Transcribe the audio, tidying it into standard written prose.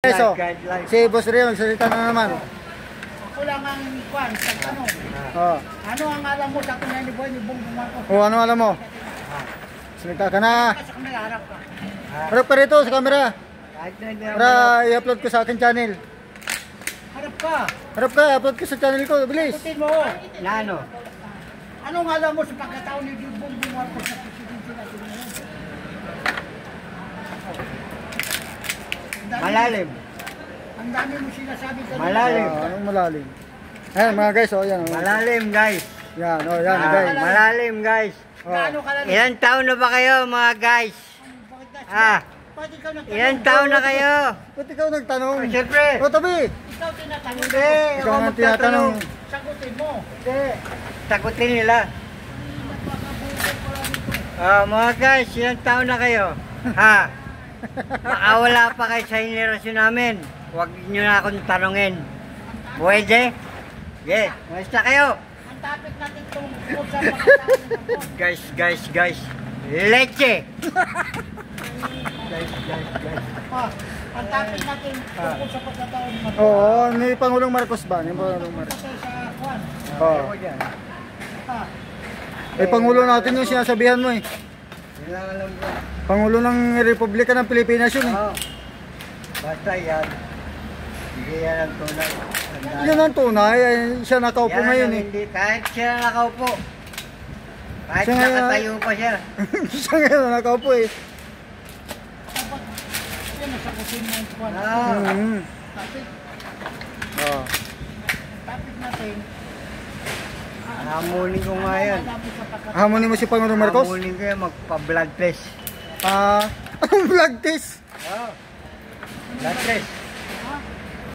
guys, oh. Si Boss Rio, magsalita na naman. Ako lang ang kwan, sa tanong. Oh. Ano ang alam mo sa kanya ni Boy, ni Bongbong Marcos? Oh, ano alam mo? Salita ka na. Sa kamera, harap ka. Harap ka rito sa camera. Para i-upload ko sa akin channel. Harap ka. Harap ka, upload ko sa channel ko. Bilis. Sagutin mo. Na ano? Anong alam mo sa pagkataon ni Bongbong Marcos sa presidente natin ngayon? Malalim. Ang dami mo sinasabi kanina. Malalim. Anong malalim? Ayan mga guys, oh, yan. Oh. Malalim, guys. Yan, oh, yan, guys. Malalim, guys. Gaano kalalim? Ilan taon na ba kayo, mga guys? Bakit na? Ah, Bakit ikaw nagtanong? ilan taon na kayo? Ba't ikaw nagtanong? Siyempre. O, tabi. Ikaw tinatanong. Hindi, Ikaw ako nga magtatanong. tinatanong. Sagutin mo. Hindi. Sagutin nila. Mga guys, ilan taon na kayo? Ha? Baka wala pa kayo sa henerasyon namin. Huwag nyo na akong tanongin. Pwede? Sige, basta kayo. Ang topic natin tungkol sa pagkataon ni Marcos. Guys. Leche. Ah, ang topic natin tungkol sa pagkataon ni Marcos. Oo, ni Pangulong Marcos ba? Ni Pangulong Marcos. Patay sa kwan. Oo. Ah, Pangulo natin yung sinasabihan mo eh. Yun lang alam ko. Pangulo ng Republika ng Pilipinas yun eh. Oo. Basta yan. Sige yan ang tunay. Yun ang tunay, ay, siya nakaupo Yan ngayon ang eh. hindi. Kahit siya nakaupo. Kahit Siya ngayon- nakatayo pa siya. Siya ngayon nakaupo eh. dapat yan ang sagutin mo yung kwan. Mm. Topic, Oh. topic natin. Hamunin ko nga yan. Alam mo sa pagkataon. Hamunin mo si Pangulong Marcos? Hamunin ko yan, magpa-blood test. Anong vlog test? Oo. Blood test. Ha?